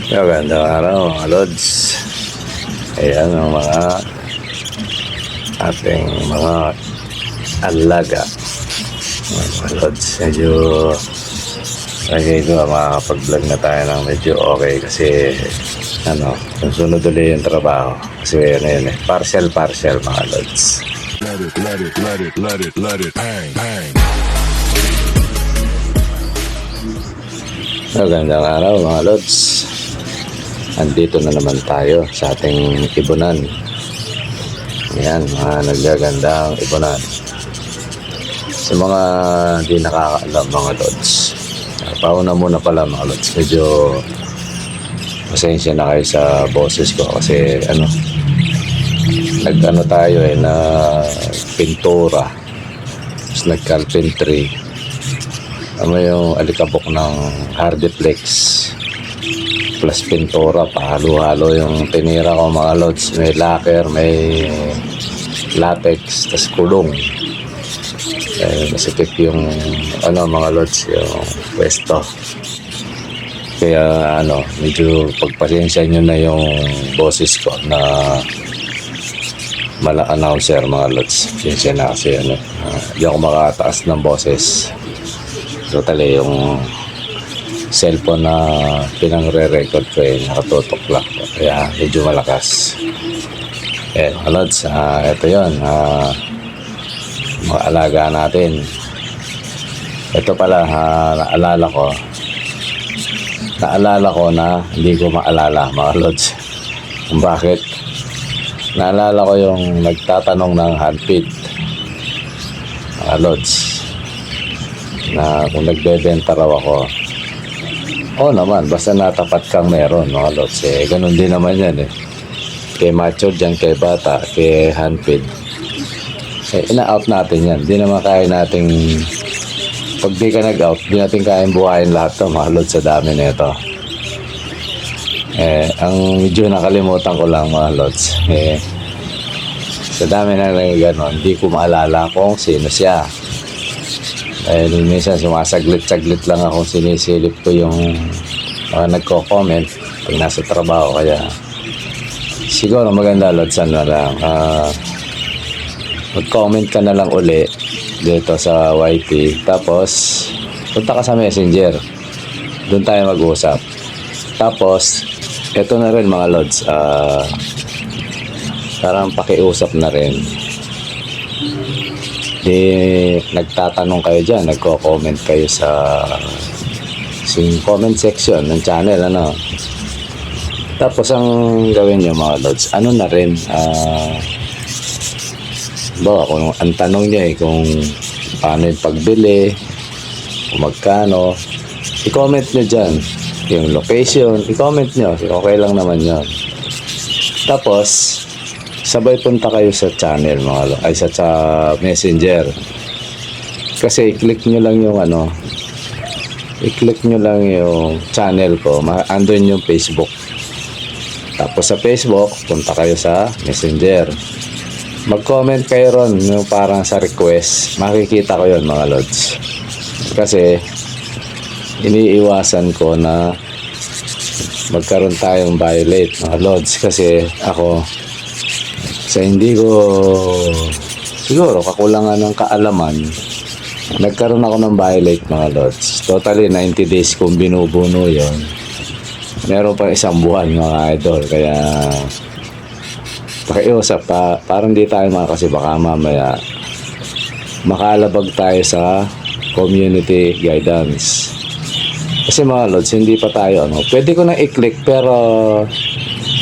Magandang araw mga Lods. Ayan ang mga ating mga alaga mga Lods. Medyo lagay ko makakapag-vlog na tayo ng medyo okay kasi sunod ulit yung trabaho kasi yun partial mga Lods. Let it bang bang. Magandang araw mga Lods. Andito na naman tayo sa ating ibunan. Yan, mga naggagandang ibunan. Sa mga di nakakaalam mga Lods, pauna muna pala mga Lods, medyo pasensya na kayo sa boses ko kasi nag-ano tayo na pintura, tapos nag-carpentry. Yung alikabok ng hardiplex plus pintura, pahalo-halo yung tinira ko mga Lods. May lacquer, may latex, tas kulong. Masipit yung mga Lods, yung pwesto. Kaya medyo pagpasensya nyo na yung boses ko na mala-announcer mga Lods. Pasensya na kasi hindi ako makataas ng boses. Totally yung cellphone na pinangre-record ko nakatutok lang ko. Kaya medyo malakas. Mga Lods, ito yun. Mga alaga natin. Ito pala, naalala ko na hindi ko maalala mga Lods. Kung bakit? Naalala ko yung nagtatanong ng handpid mga Lods na kung nagbebenta raw ako. Oo naman, basta natapat kang meron mga Lods. Ganun din naman yan kay macho dyan, kay bata, kay handpid. Ina-out natin yan. Di naman kaya nating, pag di ka nag-out, di natin kayang buhayin lahat to mga Lods sa dami nito. Ang medyo nakalimutan ko lang mga Lods, sa dami na lang gano'n, di ko maalala kung sino siya. Dahil minsan sumasaglit-saglit lang ako, sinisilip ko yung mga nagko-comment pag nasa trabaho. Kaya siguro maganda Lods na lang mag-comment ka na lang uli dito sa YT, tapos punta ka sa Messenger, doon tayo mag-usap. Tapos eto na rin mga Lods, parang pakiusap na rin. Nagtatanong kayo dyan, nagko-comment kayo sa comment section ng channel tapos ang gawin nyo mga Lods, na rin kung ang tanong nyo kung paano yung pagbili, kung magkano, i-comment nyo dyan yung location, i-comment nyo, okay lang naman yun. Tapos sabay punta kayo sa channel sa Messenger, kasi i-click nyo lang yung i-click nyo lang yung channel ko, andun yung Facebook. Tapos sa Facebook punta kayo sa Messenger, mag-comment kayo ron yung parang sa request, makikita ko yun mga Lods. Kasi iniiwasan ko na magkaroon tayong violate mga Lods, kasi ako sa hindi ko siguro kakulangan ng kaalaman, nagkaroon ako ng violate mga Lods. Totally 90 days kung binubuno yon, meron pa isang buwan mga idol. Kaya pakiusap parang di tayo kasi baka mamaya makalabag tayo sa community guidance. Kasi mga Lods, hindi pa tayo pwede ko na i-click pero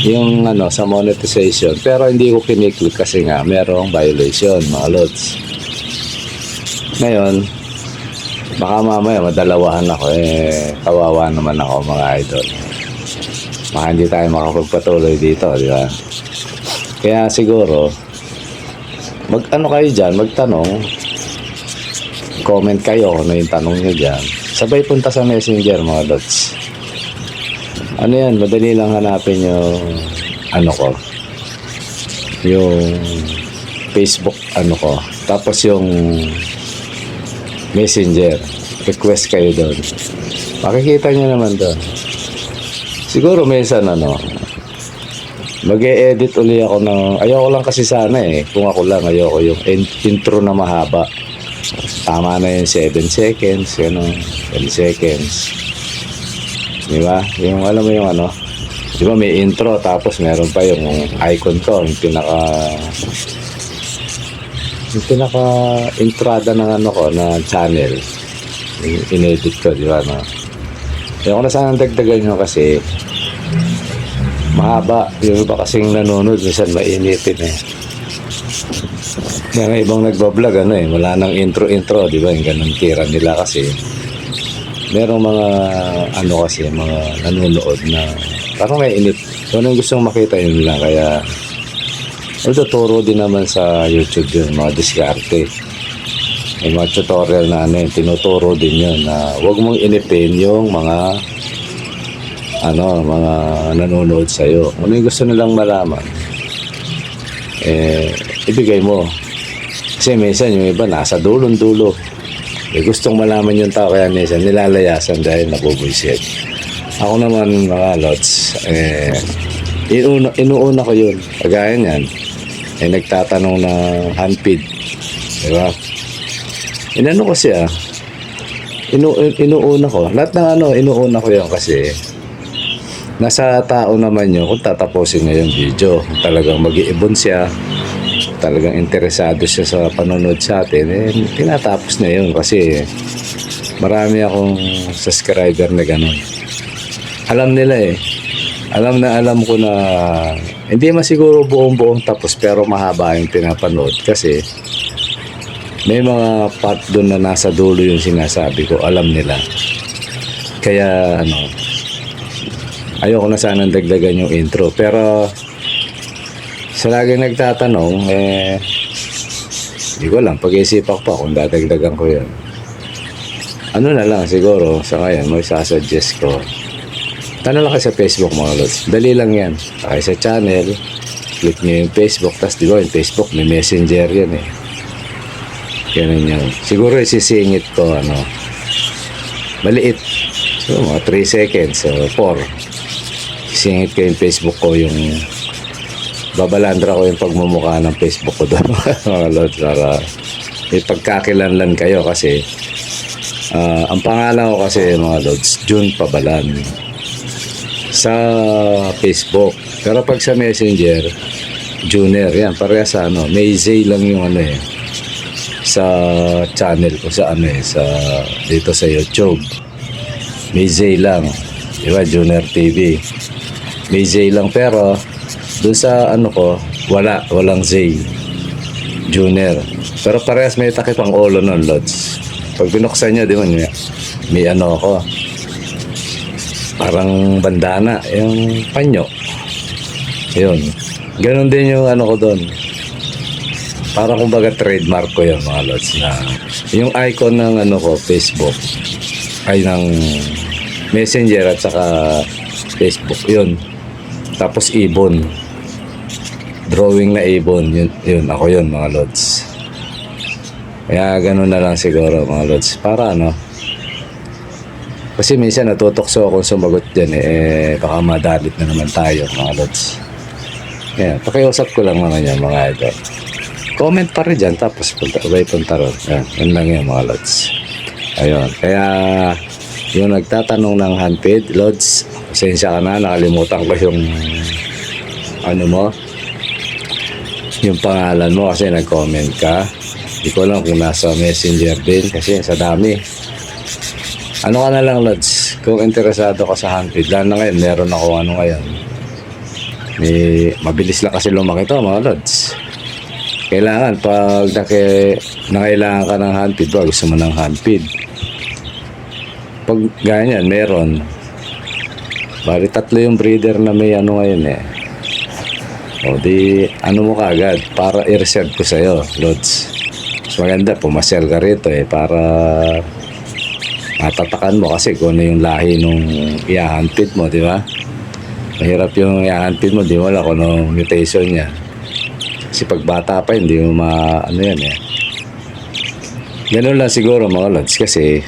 yung sa monetization, pero hindi ko kiniklik kasi nga merong violation mga Lods. Ngayon baka mamaya madalawahan ako, kawawa naman ako mga idol, baka hindi tayo makapagpatuloy dito, di ba? Kaya siguro kayo dyan, magtanong, comment kayo kung yung tanong nyo dyan, sabay punta sa Messenger mga Lods. Yan, madali lang hanapin yung yung Facebook ko, tapos yung Messenger, request kayo doon, makikita nyo naman doon. Siguro minsan mag-e-edit uli ako ng, ayoko lang kasi sana kung ako lang, ayoko yung intro na mahaba. Tama na yung 7 seconds, 10 seconds. Di ba? Yung alam mo yung di ba may intro tapos meron pa yung icon ko, yung pinaka entrada ng ko na channel. Inedit ko, di ba ayoko na sana dagdagan nyo kasi mahaba. Yung iba kasing nanonood, minsan mainitin Kaya ibang nagbablog, wala nang intro, di ba? Yung ganun tira nila kasi. Merong mga, kasi, mga nanonood na parang may init. Kung ano yung gustong makita yun lang. Kaya, tuturo din naman sa YouTube yun, mga diskarte. May mga tutorial na tinuturo din yun na huwag mong inipin yung mga mga nanonood sa'yo. Ano yung gusto nilang malaman, ibigay mo. Kasi minsan yung iba nasa dulong-dulo. Gustong malaman yung tao, kaya minsan nilalayasan dahil nabubuisit. Ako naman, mga lods, inuuna ko yun. Kagaya niyan, nagtatanong ng handpid. Diba? Inano ko siya, inuuna ko. Lahat ng inuuna ko yun kasi nasa tao naman yun kung tatapusin niya yung video. Kung talagang mag-iibon siya, talagang interesado siya sa panonood sa atin, tinatapos na yun kasi marami akong subscriber na gano'n. Alam nila alam ko na hindi masiguro buong tapos pero mahaba yung pinapanood kasi may mga part doon na nasa dulo yung sinasabi ko, alam nila. Kaya ayoko na sanang dagdagan yung intro. Pero sa laging nagtatanong, hindi ko lang, pag-iisipan pa kung dadagdagan ko yan. Ano na lang siguro, sa ngayon, may sasuggest ko. Tanong lang kayo sa Facebook, mga lods. Dali lang yan. Kayo sa channel, click nyo yung Facebook, tapos di ba yung Facebook, may messenger yan Ganun yun. Siguro isisingit ko, maliit. So, mga 3 seconds, so 4. Singit ko yung Facebook ko, yung babalandra ko yung pagmumukha ng Facebook ko doon mga lods, para may pagkakilanlan kayo kasi ang pangalan ko kasi mga lods, June Pabalan sa Facebook. Pero pag sa Messenger, Junior, yan, parehas sa may Z lang yung sa channel ko sa sa dito sa YouTube. May Z lang, di ba? Junior TV. May Z lang, pero doon sa ko, walang Z. Junior. Pero parehas may takip ang ulo nun, lods. Pag binuksan nyo, di ba, may ako. Parang bandana, yung panyo. Yun. Ganon din yung ko doon. Parang kumbaga trademark ko yun, mga lods, na yung icon ng ko, Facebook, ay ng Messenger at saka Facebook, yun. Tapos ibon. Drawing na ibon, yun ako yun, mga lods. Kaya ganun na lang siguro, mga lods. Para kasi minsan natutokso akong sumagot dyan baka madalit na naman tayo, mga lods. Kaya pakiusap ko lang naman yan, mga idol. Comment pa rin dyan, tapos punta ron. Yan lang yan, mga lods. Ayun, kaya yung nagtatanong ng handpid, lods, pasensya ka na, nakalimutan ko yung mo, yung pangalan mo kasi nag-comment ka. Hindi ko lang kung nasa Messenger din kasi sa dami. Ano ka na lang, lods, kung interesado ka sa handpid, lalo na ngayon, meron ako ngayon. Mabilis lang kasi lumaki to, mga lods. Kailangan pag nakailangan ka ng handpid, gusto mo ng handpid. Pag ganyan, meron. Bali 3 yung breeder na may ngayon O di, mo kaagad para i-reserve ko sa'yo, lods. Mas maganda, pumasyal ka rito para matatakan mo kasi kung ano yung lahi nung i-handpid mo, di ba? Mahirap yung i-handpid mo, di mo alam kung anong mutation niya. Kasi pag bata pa, hindi mo yan Ganun lang siguro, mga lods, kasi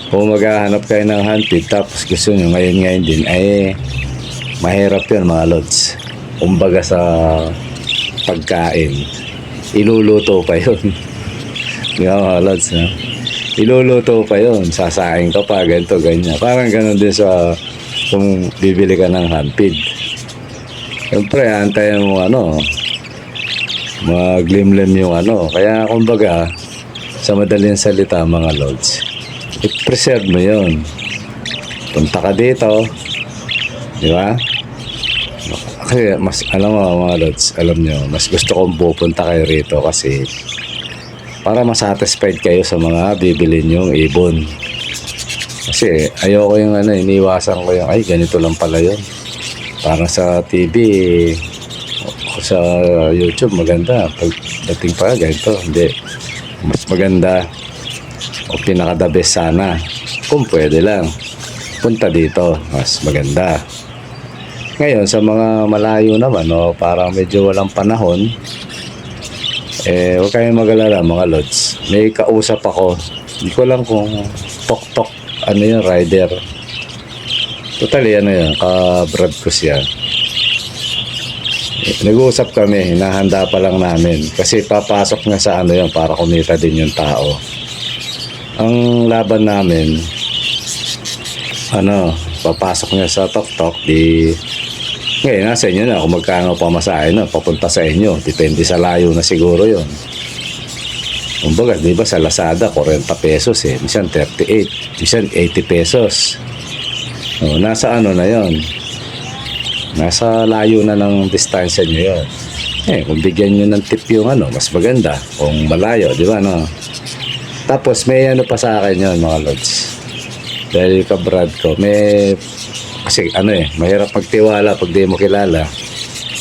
kung maghahanap kayo ng handpid tapos gusto nyo ngayon din, ay mahirap yun mga lods. Kumbaga sa pagkain, iluluto pa yun. Di ba mga lods, no? Iluluto pa yun, sasaing ka pa, ganito, ganyan. Parang ganun din sa kung bibili ka ng handpid. Siyempre, antayin mo maglimlim yung Kaya kumbaga, sa madaling salita mga lods, i-preserve mo yun. Punta ka dito, di ba? Kasi mas, alam mo mga lods, alam nyo, mas gusto kong pupunta kayo rito kasi para masatisfied kayo sa mga bibili nyong ibon. Kasi ayoko yung iniwasan ko yung, ay ganito lang pala yun. Parang sa TV, o sa YouTube maganda. Pagdating pa ganito, hindi. Mas maganda o pinaka the best sana. Kung pwede lang, punta dito, mas maganda. Ngayon, sa mga malayo naman, parang medyo walang panahon, huwag kayong mag-alala mga lods. May kausap ako. Hindi ko lang kung tok-tok, yung rider. Totally, yun, ka-brad ko siya. Nag-uusap kami, hinahanda pa lang namin. Kasi papasok nga sa yun, para kumita din yung tao. Ang laban namin, papasok niya sa tok-tok, ngayon, nasa inyo na kung magkano pamasahe na papunta sa inyo. Depende sa layo na siguro yon. Kumbaga, di ba sa Lazada, 40 pesos Minsan 38, minsan 80 pesos. Nasa na yon. Nasa layo na ng distansya nyo yon. Kung bigyan nyo ng tip yung mas maganda. Kung malayo, di ba, Tapos, may pa sa akin yon mga lods. Dahil kabrad ko, may... Kasi mahirap magtiwala pag di mo kilala.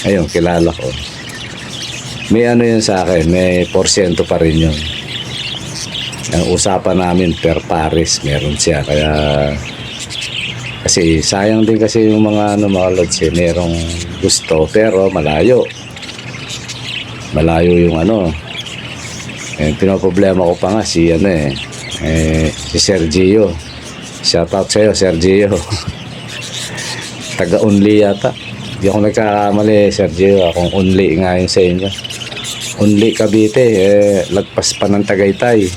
Ayun, kilala ko. May yun sa akin, may porsyento pa rin yun. Ang usapan namin per pares, meron siya. Kaya, kasi sayang din kasi yung mga mga lods merong gusto, pero malayo. Malayo yung pinoproblema ko pa nga si si Sergio. Shoutout sa'yo, Sergio. Taga-Only yata. Hindi ako nagkakamali, Sergio. Akong Only nga yun sa inyo. Only Cavite, lagpas pa ng Tagaytay.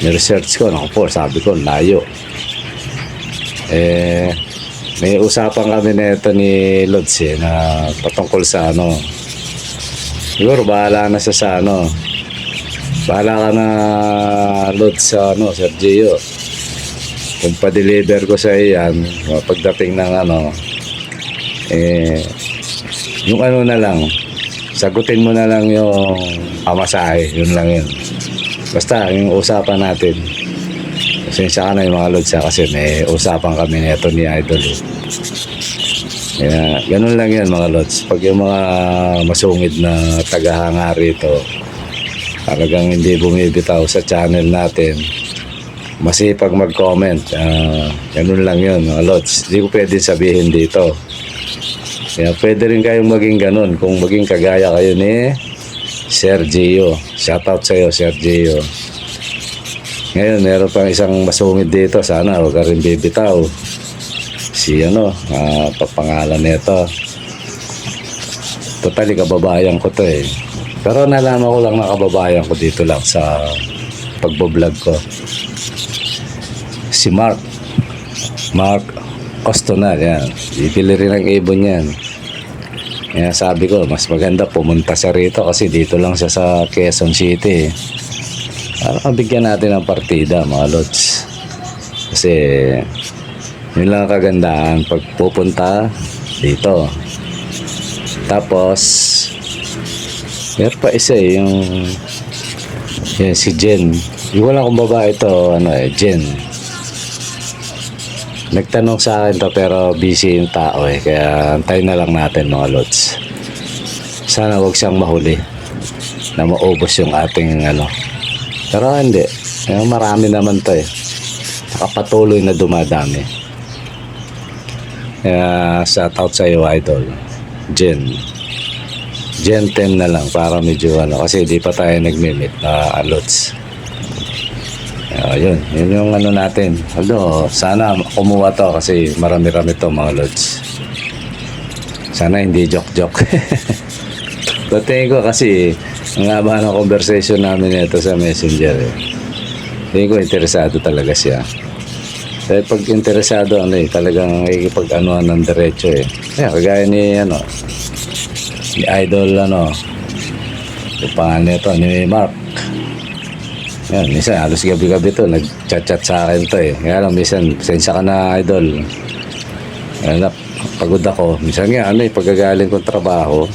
Ni-research ko, sabi ko, layo. May usapan kami nito ni Lods na patungkol sa siguro bahala na sa bahala ka na Lods sa Sergio. Kung pa-deliver ko sa iyan, pagdating ng yung na lang, sagutin mo na lang yung pamasahe, yun lang yun. Basta, yung usapan natin, pasensya ka na yung mga lods kasi may usapan kami nito ni Idol. Kaya, ganun lang yan mga lods. Pag yung mga masungid na tagahanga rito, talagang hindi bumibitaw sa channel natin, masipag mag-comment, ganun lang yun mga lods. Hindi ko pwede sabihin dito. Kaya pwede rin kayong maging ganun kung maging kagaya kayo ni Sergio. Shoutout sa'yo, Sergio. Ngayon meron pang isang masungid dito, sana huwag ka rin bibitaw. Si papangalan nito, totally kababayan ko to pero nalaman ko lang na kababayan ko dito lang sa pagbablog ko. Si Mark Ostonal, yan. Bibili rin ng ibon yan. Kaya sabi ko, mas maganda pumunta siya rito kasi dito lang siya sa Quezon City. Para bigyan natin ng partida, mga lods. Kasi, yun lang ang kagandahan pag pupunta dito. Tapos, meron pa isa yung si Jen. Hindi ko lang kung babae ito, Jen. Nagtanong sa akin to pero busy yung tao kaya antayin na lang natin mga lods. Sana wag siyang mahuli na maubos yung ating pero hindi, marami naman to nakapatuloy na dumadami. Kaya shoutout sa iyo Idol Jen 10 na lang para medyo kasi di pa tayo nagmimit na lods. Yun yung ano natin. Although, sana kumuha to kasi marami-rami to mga lods. Sana hindi joke-joke. But tingin ko kasi, ang haba ng conversation namin ito sa messenger eh. Tingin ko interesado talaga siya. Dahil pag interesado, talagang ikipag-anuhan ng diretso eh. Kaya kagaya ni Idol, yung pangalan nito, ni Mark. Yan, minsan halos gabi-gabi to, nag-chat-chat sa akin to eh. Kaya lang, minsan, pasensya ka na, Idol. Kaya pagod ako. Minsan nga, pagkagaling kong trabaho,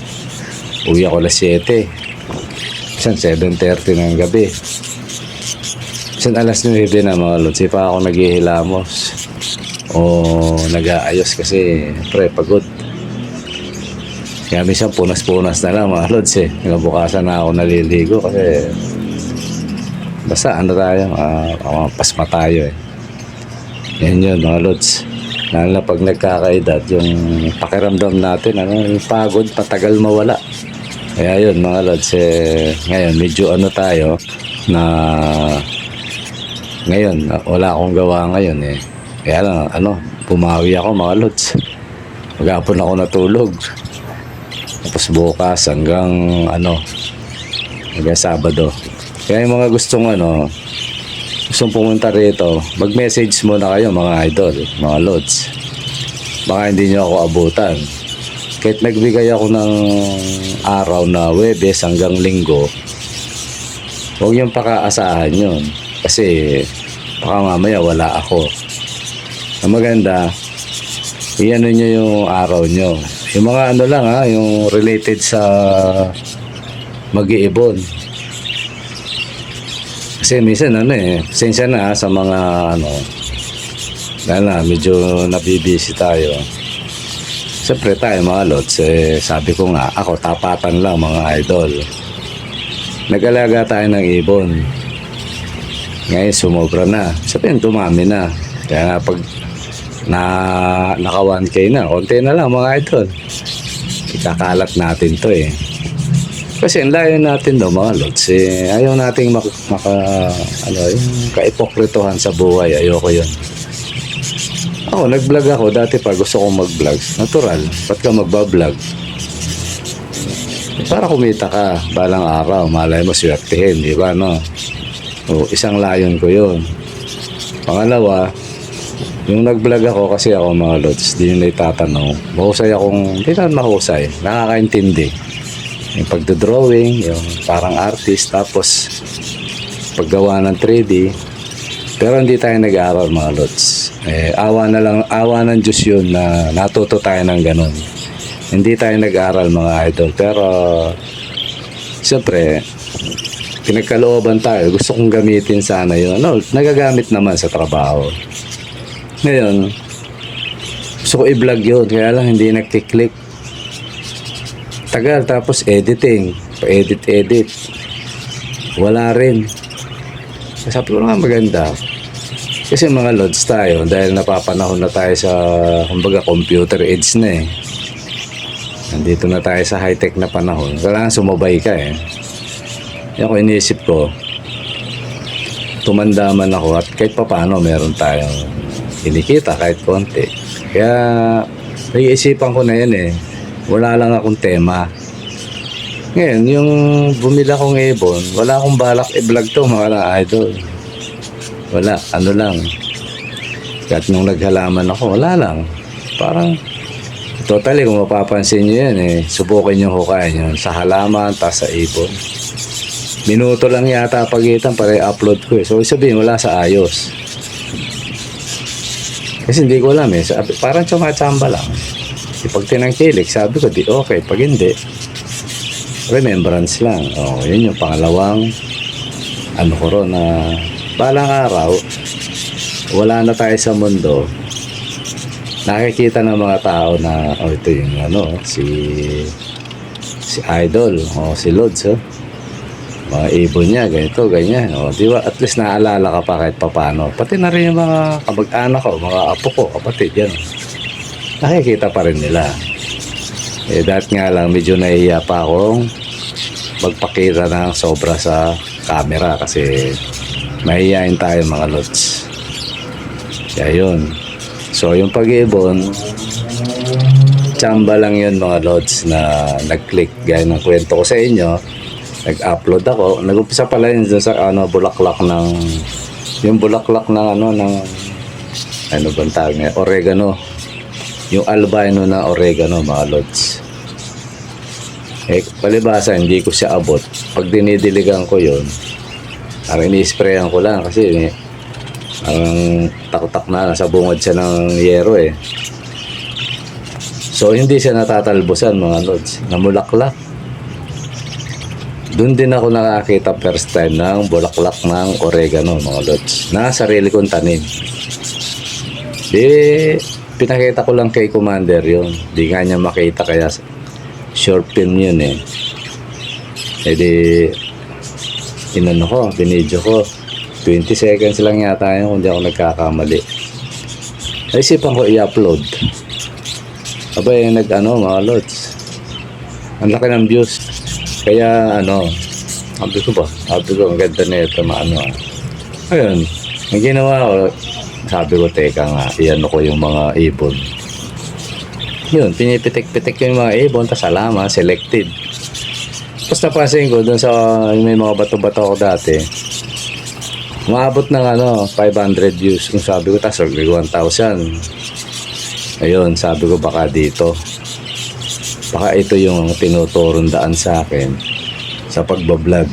uwi ako alas 7. Minsan 7:30 ng gabi. Minsan alas 9 na mga lods. Pa ako naghihilamos. O nag-aayos kasi pre, pagod. Kaya minsan punas-punas na lang mga lods eh. Bukasan na ako naliligo kasi basta tayo, pasma tayo eh. Yan yun mga lods. Lalo na pag nagkakaedad, yung pakiramdam natin, yung pagod, patagal mawala. Kaya yun mga lods, ngayon medyo tayo na ngayon, wala akong gawa ngayon eh. Kaya lang, pumawi ako mga lods. Maghapon ako natulog. Tapos bukas hanggang hanggang Sabado. Kaya yung mga gustong pumunta rito, mag-message muna kayo mga idol, mga lods. Baka hindi nyo ako abutan. Kahit nagbigay ako ng araw na Huwebes hanggang Linggo, huwag yung pakaasahan yun. Kasi baka mamaya wala ako. Ang maganda, iano nyo yung araw nyo. Yung mga lang yung related sa mag-iibon. Kasi minsan pasensya na sa mga medyo nabibisi tayo. Siyempre tayo mga lods, sabi ko nga, ako tapatan lang mga idol. Nag-alaga tayo ng ibon. Ngayon sumobra na. Sabihin dumami na. Kaya pag naka 1K na, konti na lang mga idol. Ikakalat natin to eh. Kasi ang layo natin mga lods ayaw nating yung kaipokritohan sa buhay. Ayoko yun. Ako, nag-vlog ako. Dati pa gusto kong mag-vlog. Natural. Ba't ka magbablog? Para kumita ka. Balang araw. Malay mo swertihin. Di ba, isang layon ko yun. Pangalawa, yung nag-vlog ako kasi ako mga lods, di nila itatanong. Mahusay akong, hindi na mahusay. Nakakaintindi. Yung pagdodrawing, yung parang artist, tapos paggawa ng 3D. Pero hindi tayo nag-aaral mga lods. Awa ng Diyos yun na natuto tayo ng ganun. Hindi tayo nag-aaral mga idol. Pero siyempre, pinagkalooban tayo. Gusto kong gamitin sana yun. Nagagamit naman sa trabaho. Ngayon, gusto ko i-vlog yun. Kaya lang hindi nagkiklik. Tagal, tapos editing, pa-edit. Wala rin. Sabi ko nga maganda. Kasi mga lods tayo, dahil napapanahon na tayo sa, kumbaga, computer age na eh. Nandito na tayo sa high-tech na panahon. Kailangan sumabay ka eh. Yan ko iniisip ko, tumanda man ako at kahit papaano meron tayong kinikita kahit konti. Kaya, naiisipan ko na yan eh. Wala lang akong tema. Ngayon, yung bumila kong ibon, wala akong balak i-vlog to mga idol. Wala, lang. Kahit nung naghalaman ako, wala lang. Parang, totally, kung mapapansin nyo yan subukin nyo hukayin yun sa halaman, tas sa ibon. Minuto lang yata pagitan para i-upload ko eh. So, sabihin, wala sa ayos. Kasi hindi ko alam parang tsumachamba lang. Pag tinangkilik, sabi ko, di okay. Pag hindi, remembrance lang. Yun yung pangalawang ko ron na balang araw, wala na tayo sa mundo. Nakikita ng mga tao na, ito yung si Idol, si Lods, mga ibon niya, ganito, ganyan. Di ba? At least naalala ka pa kahit papano. Pati na rin yung mga kamag-anak ko, mga apo ko, kapatid, yan. Nakikita pa rin nila. Dahil nga lang medyo nahihiya pa akong magpakita ng sobra sa camera kasi mahihayin tayo mga lods. Kaya yun. So yung pag-iibon, tsamba lang yun mga lods na nag-click. Gaya ng kwento ko sa inyo, nag-upload ako. Nag-upisa pala yun sa bulaklak ng, yung bulaklak ng ano bang tawag niya, oregano. Yung albino na oregano mga lods. Palibasa hindi ko siya abot. Pag dinidiligan ko yun, parang ini-sprayan ko lang kasi parang taktak na nasa bungod siya ng yero eh. So hindi siya natatalbusan mga lods, namulaklak. Doon din ako nakakita first time ng bulaklak ng oregano mga lods na sarili kong tanim. Pinakita ko lang kay Commander yun, di nga niya makita kaya short film yun eh. Inano ko, binidyo ko 20 seconds lang yata yun kung di ako nagkakamali. Naisipan ko i-upload. Abay mga lods, ang laki ng views. Kaya sabi ko ang ganda na ito ayun, ang ginawa ko, sabi ko teka nga, iano ko yung mga ibon. Yun, pinipitik-pitik ko yung mga ibon, tas alama, selected. Tapos napansin ko dun sa may mga bato-bato ko dati, maabot ng 500 views. Kung sabi ko, tas 1,000. Ayun, sabi ko baka dito. Baka ito yung tinuturong daan sa akin sa pagbablog.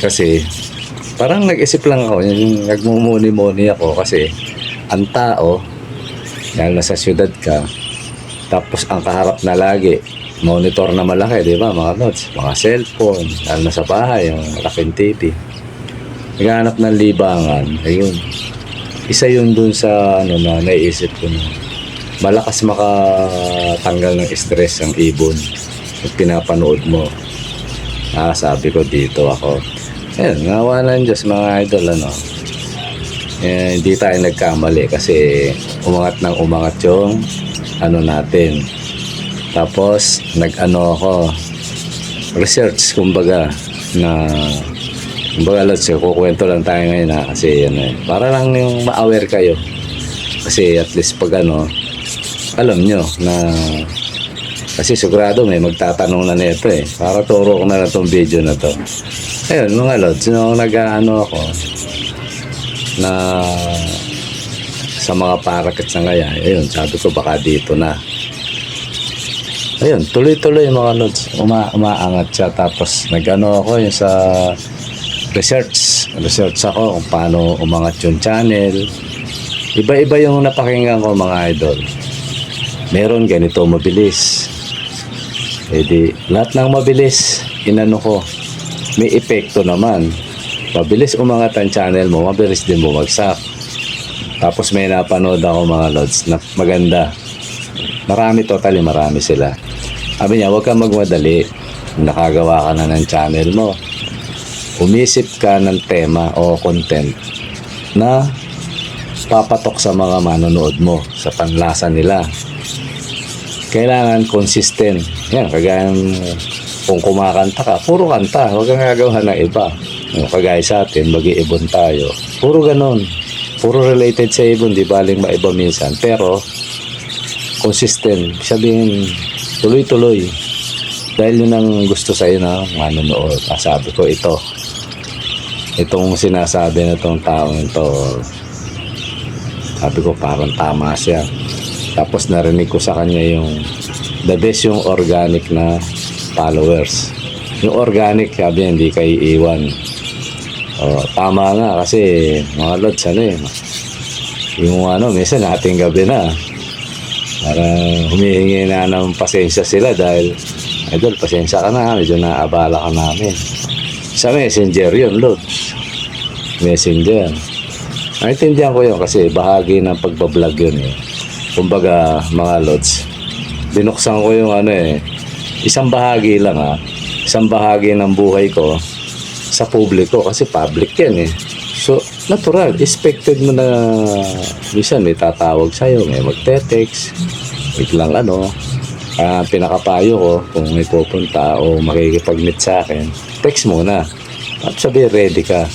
Kasi parang nag-isip lang ako, yung nagmumuni-muni ako kasi ang tao, dahil nasa syudad ka, tapos ang kaharap na lagi, monitor na malaki, di ba mga lods? Mga cellphone, dahil nasa bahay, yung malaking TV. Naghanap ng libangan, ayun. Isa yun dun sa na naiisip ko na malakas makatanggal ng stress ang ibon at pinapanood mo. Sabi ko dito ako. Ayun, ngawa ng Diyos mga idol hindi tayo nagkamali kasi umangat yung natin. Tapos ako research kumbaga lods, kukwento lang tayo ngayon kasi para lang yung ma-aware kayo kasi at least pag alam nyo na kasi sigurado may magtatanong na nito para turo ko na itong video na to. Ayun mga lods, ako na sa mga parakits na ngayon, ayun, sabi ko baka dito na. Ayun, tuloy-tuloy mga lods, umaangat siya. Tapos ako yung sa research ako kung paano umangat yung channel. Iba-iba yung napakinggan ko mga idol. Meron ganito mabilis, lahat ng mabilis ko, may epekto naman. Mabilis umangat ang channel mo, mabilis din bumagsak. Tapos may napanood ako mga lods na maganda. Marami sila. Sabi niya, huwag kang magmadali. Nakagawa ka na ng channel mo. Umisip ka ng tema o content na papatok sa mga manonood mo, sa panlasa nila. Kailangan consistent. Yan, kagaya kung kumakanta ka, puro kanta. Huwag kang gagawa ng iba. Kagaya sa atin, mag-iibon tayo. Puro ganon. Puro related sa ibon, di baling maiba minsan. Pero, consistent. Sabihin, tuloy-tuloy. Dahil yun ang gusto sa'yo na manonood. Sabi ko, itong sinasabi na itong taong ito, sabi ko, parang tama siya. Tapos narinig ko sa kanya yung the best yung organic na followers. Yung organic, sabi hindi kayo iiwan. Tama nga kasi mga lods yung minsan ating gabi na para humihingi na ng pasensya sila dahil idol, pasensya ka na, medyo naabala ka namin sa messenger yun lods, messenger. Naintindihan ko yun kasi bahagi ng pagbablog yun kumbaga mga lods, binuksan ko yung isang bahagi lang isang bahagi ng buhay ko sa publiko kasi public yan so natural, expected mo na minsan may tatawag sa'yo, may magte-text biglang pinakapayo ko kung may pupunta o makikipag-meet sa akin, text muna at sabi ready ka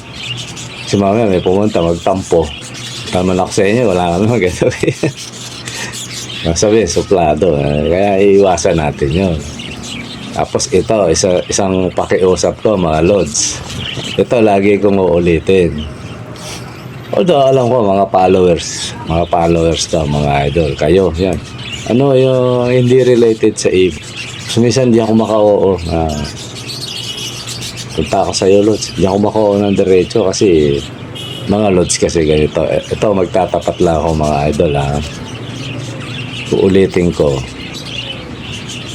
Si mamaya may pumunta, magtampo. Tama ako sa inyo, wala kami magagawa. Masabi, suplado. Kaya iiwasan natin yun. Tapos ito, isang pakiusap ko mga lods. Ito lagi kong uulitin. Although alam ko mga followers to, mga idol. Kayo, yan. Ano yung hindi related sa EV. So, minsan di ako maka-oo. Punta ako sa'yo, lods. Di ako maka-oo ng diretso kasi mga lods kasi ganito. Ito, magtatapat lang ako mga idol, ha. Uulitin ko.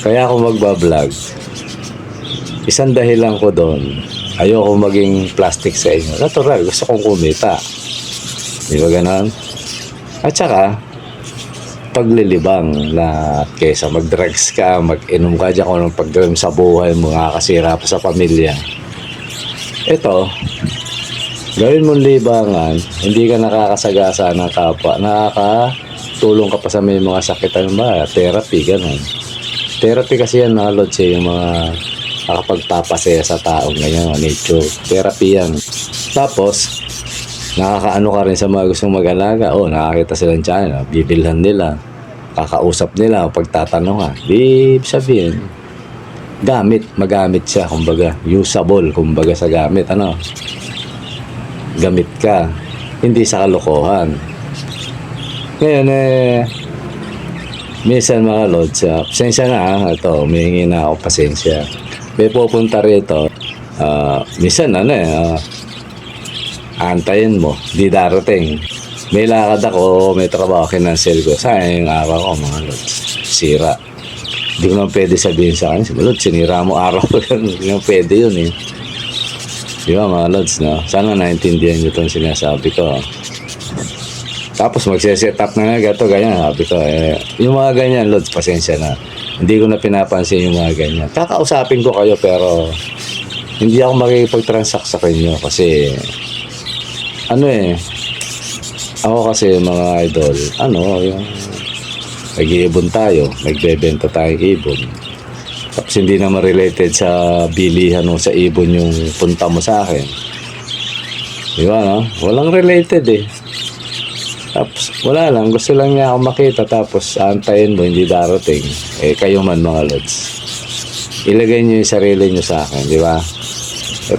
Kaya ako magbablog. Isang dahilan ko doon, ayoko maging plastic sa inyo. Natural, gusto kong kumita. Di ba ganon? At saka, paglilibang na kesa mag-drugs ka, mag-inom ka dyan kung anong pag-dream sa buhay mo, nakakasira pa sa pamilya. Ito, gawin mong libangan, hindi ka nakakasagasa ng kapwa, nakakatulong ka pa sa may mga sakitan ba, therapy, ganon. Therapy kasi yan mga lods, yung mga nakapagpapasaya sa taong ganyan, nature. Therapy yan. Tapos, nakakaano ka rin sa mga gustong mag-alaga. Nakakita silang channel, bibilhan nila, kakausap nila, pagtatanong ka. Di sabihin, magamit siya, kumbaga, usable, kumbaga sa gamit, gamit ka, hindi sa kalokohan. Ngayon, minsan mga lods, pasensya na ito, humihingi na ako pasensya. May pupunta rito, minsan antayin mo, di darating. May lakad ako, may trabaho, kinansel ko. Sayang yung araw ko mga lods, sira. Hindi ko naman pwede sabihin sa kanya, lods, sinira mo araw ko yun. Hindi naman pwede yun eh. Di ba mga lods, no? Sana naintindihan nyo itong sinasabi ko. Tapos magse-set up na nga gato, ganyan. Sabi ko, yung mga ganyan, lods, pasensya na. Hindi ko na pinapansin yung mga ganyan. Kakausapin ko kayo pero hindi ako makikipag-transact sa kanyo kasi ako kasi mga idol, yung nag-iibon tayo, nagbebenta tayong ibon. Tapos hindi naman related sa bilihan o sa ibon yung punta mo sa akin. Di ba, no? Walang related eh. Tapos, wala lang. Gusto lang niya ako makita. Tapos, antayin mo, hindi darating. Kayo man mga lods. Ilagay niyo yung sarili niyo sa akin, di ba?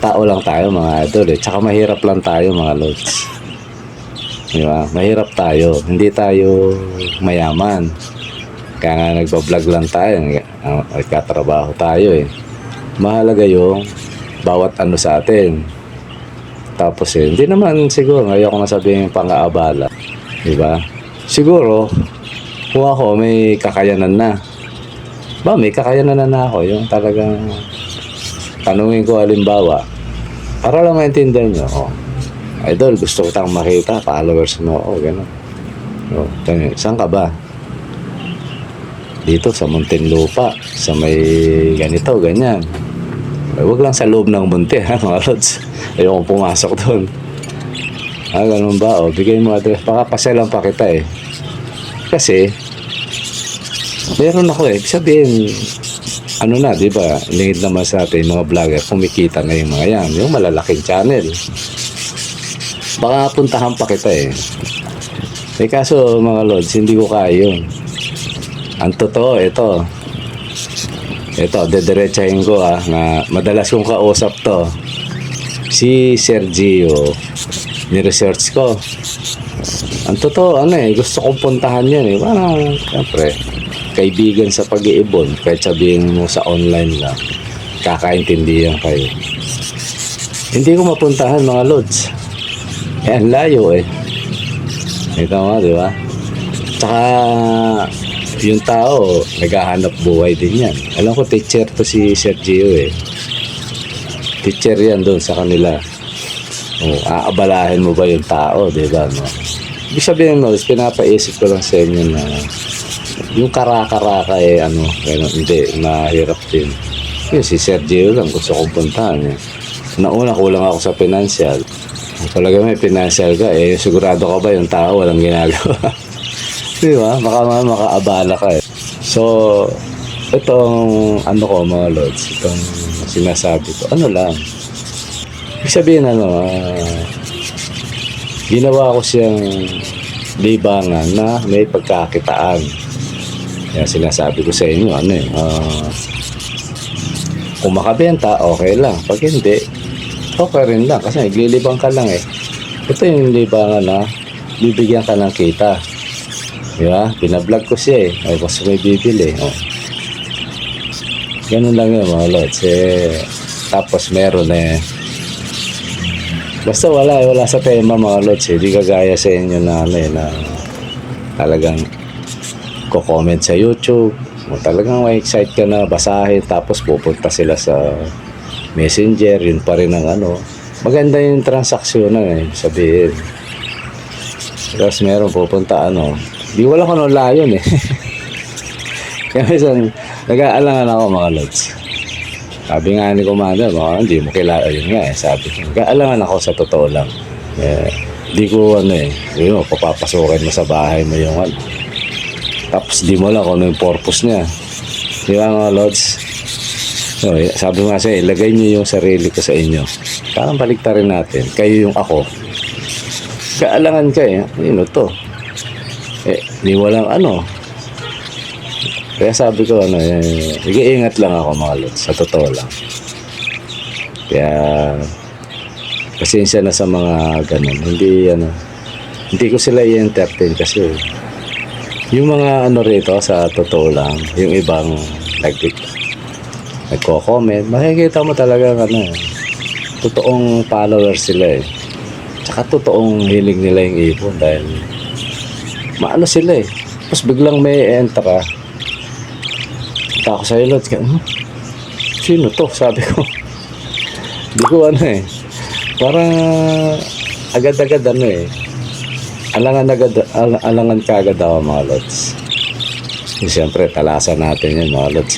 Tao lang tayo mga idol eh. Tsaka mahirap lang tayo mga lods. Di ba? Mahirap tayo. Hindi tayo mayaman. Kaya nga nagbablog lang tayo. Nagkatrabaho tayo eh. Mahalaga yung bawat ano sa atin. Tapos hindi naman siguro. Ayoko na sabihin pang-aabala. Diba? Siguro, kung ako may kakayanan na. May kakayanan na ako. Yung talagang tanungin ko halimbawa. Para lang maintindihan nyo. Idol, gusto ko tayong makita. Followers mo. Gano'n. Saan ka ba? Dito sa Muntinlupa. Sa may ganito, ganyan. Huwag lang sa loob ng munti, ha, mga lods. Ayokong pumasok doon. Ganun ba? Bigay mo address. Pakapasyalan pa kita eh. Kasi, meron ako eh. Sabihin, di ba? Lingid naman sa atin, mga vlogger, kumikita na yung mga yan. Yung malalaking channel. Baka puntahan pa kita eh. Kaso, mga lods, hindi ko kaya yun. Ang totoo, ito, dediretsahin ko na madalas kong kausap to. Si Sergio, ni-research ko. Ang totoo, gusto kong puntahan yan eh. Parang, siyempre, kaibigan sa pag-iibon. Kahit sabihin mo sa online lang, kakaintindihan kayo. Hindi ko mapuntahan mga lods. Ang layo eh. Ito nga, di ba? Tsaka, yung tao, naghahanap buhay din yan. Alam ko, teacher to si Sergio eh. Teacher yan doon sa kanila. Aabalahin mo ba yung tao, di ba? No? Ibig sabihin mo, pinapaisip ko lang sa inyo na yung karaka-raka gano'n, hindi, mahirap din. Yung si Sergio lang, gusto kong puntahan eh. Nauna, kulang ako sa financial. Talaga may financial ka sigurado ka ba yung tao walang ginagawa? Di ba? Baka makaabala ka eh. So, itong ko mga lods, itong sinasabi ko, lang. Ibig sabihin ginawa ko siyang libangan na may pagkakitaan. Kaya sinasabi ko sa inyo, kung makabenta, okay lang. Pag hindi, okay rin lang. Kasi naglilibang ka lang eh. Ito yung libangan na bibigyan ka ng kita. Diba? Pinablog ko siya eh. Ay, gusto may bibili. Oh. Ganun lang yun mga lods. Tapos meron basta wala sa tema mga lods eh. Di kagaya sa inyo na na talagang ko-comment sa YouTube. O talagang ma-excite ka na basahin tapos pupunta sila sa Messenger. Yun pa rin ang maganda yung transaksyon sabihin. Tapos meron pupunta di wala ko layon eh. Kaya minsan nag-aalangan ako mga lods. Sabi nga ni Commander, hindi mo kilala yun nga eh. Sabi ko, nag-aalangan ako sa totoo lang. Di ko papapasukin mo sa bahay mo yung tapos di mo lang kung ano yung purpose niya. Di ba mga lods? So, sabi ko nga sa'yo, ilagay niyo yung sarili ko sa inyo. Parang baliktarin natin. Kayo yung ako. Kaalangan ka eh. To? Di walang Kaya sabi ko nag-iingat lang ako mga lods. Sa totoo lang. Kaya pasensya na sa mga ganun. Hindi ko sila i-entertain kasi yung mga rito sa totoo lang, yung ibang nagko-comment, makikita mo talaga totoong followers sila eh. Tsaka totoong hilig nila yung ipon dahil maano sila eh. Tapos biglang may enter ka. Kita ko sa ilot, sino to? Sabi ko. Di ko parang agad-agad alangan kagad ako mga lods. Siyempre talasan natin yun mga lods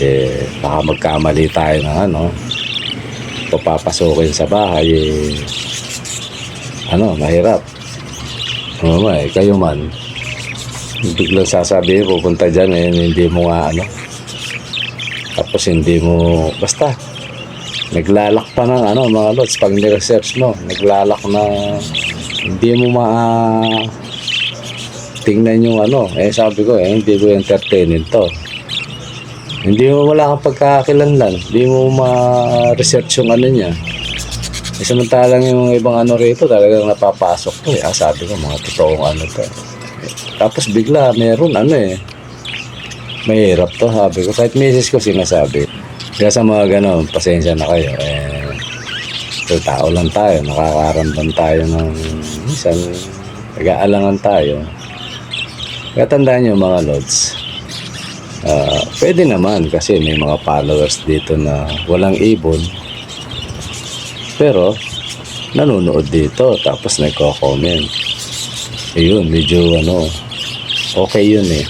baka magkamali tayo ng papapasukin sa bahay mahirap. Kayo man biglang sasabihin pupunta dyan hindi mo nga tapos hindi mo basta naglalak pa ng mga lods pag ni-research mo naglalak na hindi mo tingnan yung sabi ko hindi ko entertainin to. Hindi mo wala kang pagkakakilanlan, hindi mo ma-research yung niya. Samantalang yung ibang rito talagang napapasok to sabi ko mga totoong to. Tapos bigla meron mahirap to sabi ko. Kahit misis ko sinasabi. Kaya sa mga ganon, pasensya na kayo tao lang tayo, nakakaramdam tayo ng minsan nag-aalangan tayo. Kaya tandaan nyo mga lods, pwede naman kasi may mga followers dito na walang ibon pero nanonood dito tapos nagko-comment. Yun, medyo okay yun eh.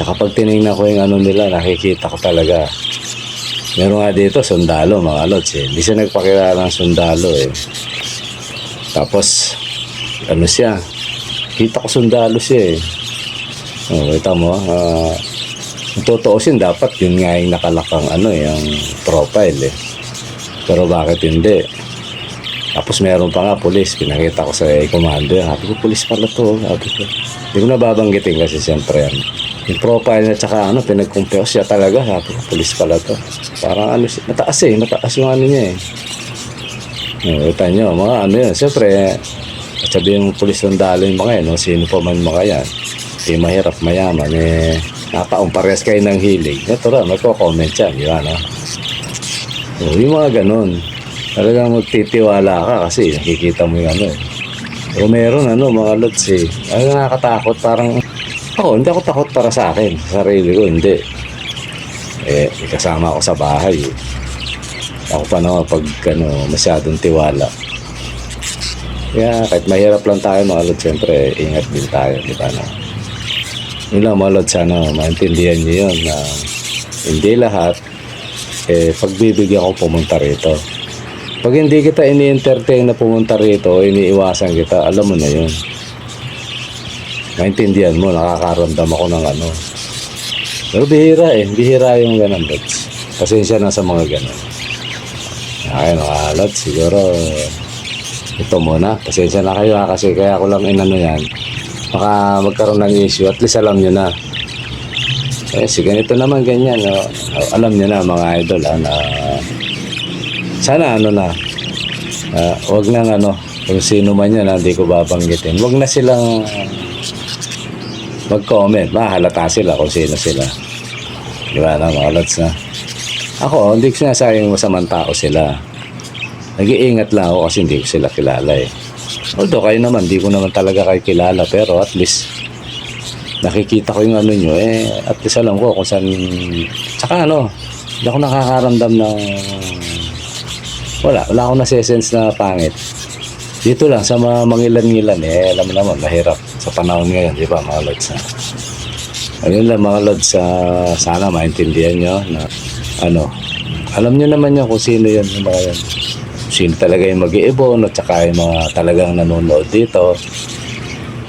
Tsaka pag tinignan ko yung nila, nakikita ko talaga meron nga dito sundalo mga lods hindi siya nagpakilala ng sundalo tapos siya, kita ko sundalo siya kita mo tutuusin dapat yun nga yung nakalakang yung profile pero bakit hindi. Tapos meron pa nga pulis, pinakita ko sa commander, sabi ko pulis pala to, sabi ko hindi ko nababanggitin kasi siyempre yung profile na tsaka pinag-compare siya talaga, sabi ko pulis pala to, parang mataas mataas yung niya kita nyo mga yun, siyempre sabihin mo pulis sundalo yung mga sino pa man mga yan mahirap mayaman nataong parehas kayo ng hilig natural magko-comment yan yung mga ganun talagang magtitiwala ka kasi nakikita mo yung pero meron mga lods nakakatakot parang ako hindi ako takot para sa akin sa sarili ko hindi kasama ako sa bahay ako pa naman pag masyadong tiwala kaya kahit mahirap lang tayo mga lods siyempre ingat din tayo di ba yun lang mga lods sana maintindihan nyo yun na hindi lahat pagbibigyan ko pumunta rito. Pag hindi kita ini-entertain na pumunta rito, iniiwasan kita, alam mo na yun. Maintindihan mo, nakakaramdam ako ng Pero bihira yung ganun, lods. Pasensya na sa mga ganun. Ay, mga lods, siguro ito muna. Pasensya na kayo ha, kasi kaya ko lang inano yan. Baka magkaroon ng issue, at least alam nyo na. Eh, si ganito naman, ganyan. No? Alam nyo na mga idol ha, na sana ano na, wag nang ano, kung sino man yan, hindi ko babanggitin. Wag na silang mag-comment. Mahalata sila kung sino sila. Di ba na mga lods na? Ako, hindi ko sinasayang masamang tao sila. Nag-iingat lang ako kasi hindi ko sila kilala eh. Although kayo naman, hindi ko naman talaga kayo kilala, pero at least nakikita ko yung ano nyo eh, at least alam ko kung saan. Tsaka ano, hindi ako nakakaramdam ng wala akong nase-sense na pangit. Dito lang sa mga mangilan-ngilan eh, alam mo naman, mahirap sa panahon ngayon, di ba mga lods na? Ayun lang mga lods, sana maintindihan nyo na ano, alam nyo naman yun kung sino yun, yung mga yun. Sino talaga yung mag-iibon at saka yung mga talagang nanonood dito.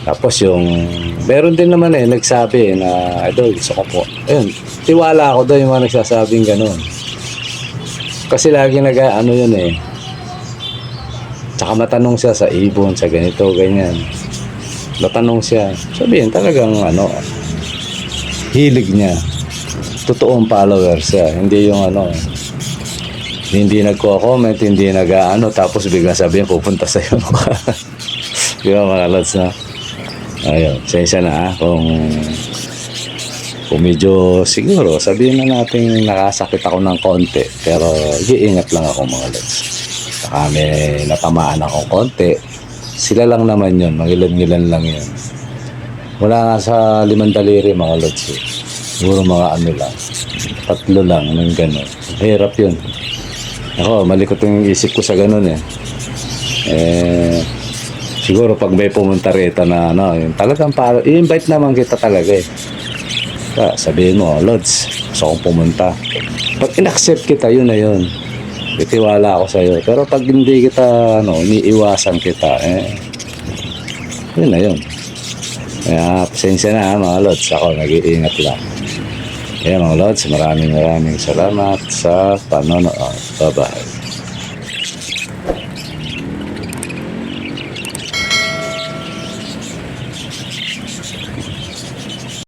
Tapos yung meron din naman eh nagsabi na idol gusto ko po, ayun, tiwala ako doon yung mga nagsasabing ganun kasi lagi ano yun eh, tsaka matanong siya sa ibon, sa ganito ganyan, matanong siya, sabihin talagang ano, hilig niya, totoong follower siya, hindi yung ano, hindi nagko-comment, hindi nag-ano, tapos biglang sabihin pupunta sa'yo. Di ba mga lods na? Ayun, sensya na kung medyo siguro, sabihin na natin nakasakit ako ng konti, pero iingat lang ako mga lods. Saka may natamaan akong konti, sila lang naman yun, mangilan-ngilan lang yun. Wala nga sa 5 daliri mga lods. Siguro mga ano lang, 3 lang, nang gano'n. Hirap yun. Ako, malikot yung isip ko sa ganun eh. Siguro pag may pumunta rito na ano, yung talagang i-invite naman kita talaga eh. Kaya sabihin mo, Lods, gusto kong pumunta. Pag in-accept kita, yun na yun. Itiwala ako sa'yo. Pero pag hindi kita, ano, iniiwasan kita, yun na yun. Kaya, pasensya na mga Lods. Ako, nag-iingat lang. Kaya mga Lods, maraming salamat sa panonood. Bye-bye.